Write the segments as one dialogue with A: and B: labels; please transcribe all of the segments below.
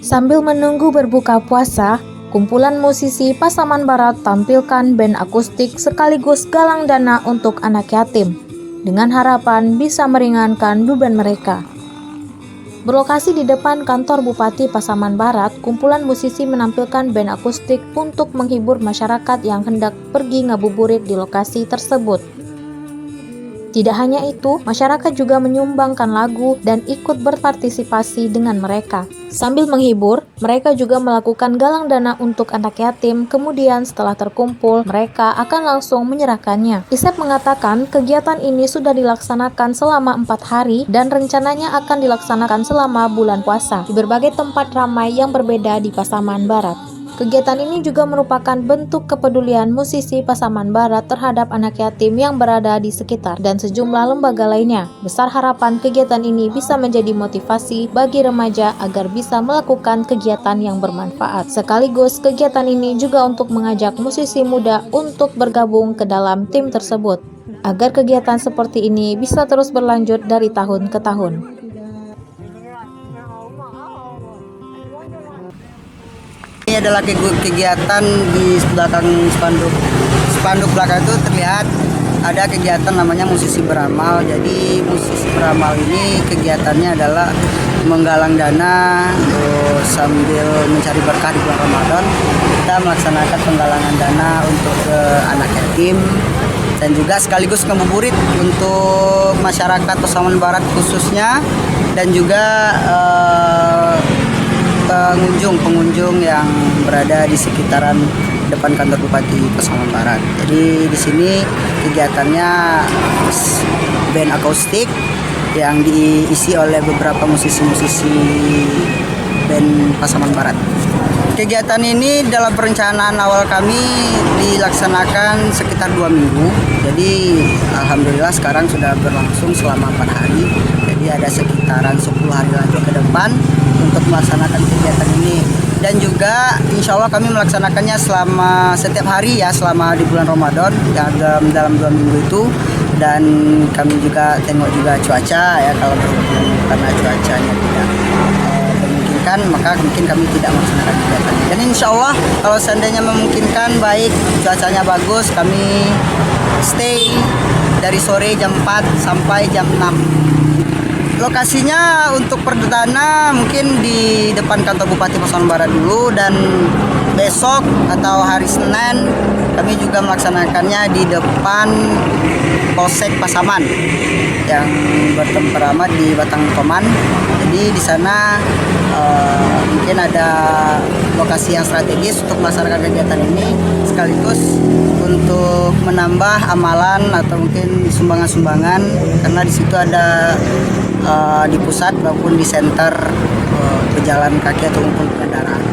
A: Sambil menunggu berbuka puasa, kumpulan musisi Pasaman Barat tampilkan band akustik sekaligus galang dana untuk anak yatim, dengan harapan bisa meringankan beban mereka. Berlokasi di depan kantor Bupati Pasaman Barat, kumpulan musisi menampilkan band akustik untuk menghibur masyarakat yang hendak pergi ngabuburit di lokasi tersebut. Tidak hanya itu, masyarakat juga menyumbangkan lagu dan ikut berpartisipasi dengan mereka. Sambil menghibur, mereka juga melakukan galang dana untuk anak yatim, kemudian setelah terkumpul, mereka akan langsung menyerahkannya. Isep mengatakan kegiatan ini sudah dilaksanakan selama 4 hari dan rencananya akan dilaksanakan selama bulan puasa di berbagai tempat ramai yang berbeda di Pasaman Barat. Kegiatan ini juga merupakan bentuk kepedulian musisi Pasaman Barat terhadap anak yatim yang berada di sekitar dan sejumlah lembaga lainnya. Besar harapan kegiatan ini bisa menjadi motivasi bagi remaja agar bisa melakukan kegiatan yang bermanfaat. Sekaligus kegiatan ini juga untuk mengajak musisi muda untuk bergabung ke dalam tim tersebut, agar kegiatan seperti ini bisa terus berlanjut dari tahun ke tahun.
B: Ini adalah kegiatan di belakang spanduk belakang itu terlihat ada kegiatan namanya musisi beramal. Jadi musisi beramal ini kegiatannya adalah menggalang dana sambil mencari berkah di bulan Ramadan. Kita melaksanakan penggalangan dana untuk anak yatim dan juga sekaligus ngabuburit untuk masyarakat Pasaman Barat khususnya, dan juga pengunjung yang berada di sekitaran depan kantor Bupati Pasaman Barat. Jadi di sini kegiatannya band akustik yang diisi oleh beberapa musisi-musisi band Pasaman Barat. Kegiatan ini dalam perencanaan awal kami dilaksanakan sekitar 2 minggu. Jadi alhamdulillah sekarang sudah berlangsung selama 4 hari. Jadi ada sekitaran 10 hari lagi ke depan untuk melaksanakan kegiatan ini, dan juga insya Allah kami melaksanakannya selama setiap hari ya selama di bulan Ramadan ya, dalam 2 minggu itu. Dan kami juga tengok juga cuaca ya, kalau berhubung karena cuacanya tidak memungkinkan maka mungkin kami tidak melaksanakan kegiatan ini. Dan insya Allah kalau seandainya memungkinkan, baik cuacanya bagus, kami stay dari sore jam 4 sampai jam 6. Lokasinya untuk perdana mungkin di depan kantor Bupati Pasaman Barat dulu, dan besok atau hari Senin kami juga melaksanakannya di depan Polsek Pasaman yang bertempat di Batang Toman. Jadi di sana mungkin ada lokasi yang strategis untuk melaksanakan kegiatan ini, sekaligus untuk menambah amalan atau mungkin sumbangan-sumbangan, karena di situ ada di pusat maupun di center pejalan kaki atau maupun kendaraan.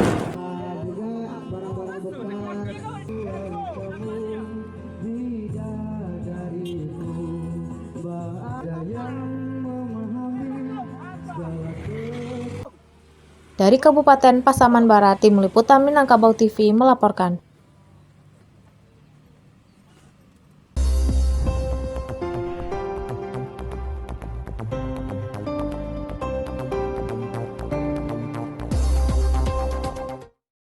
A: Dari Kabupaten Pasaman Barat, Tim Liputan Minangkabau TV melaporkan.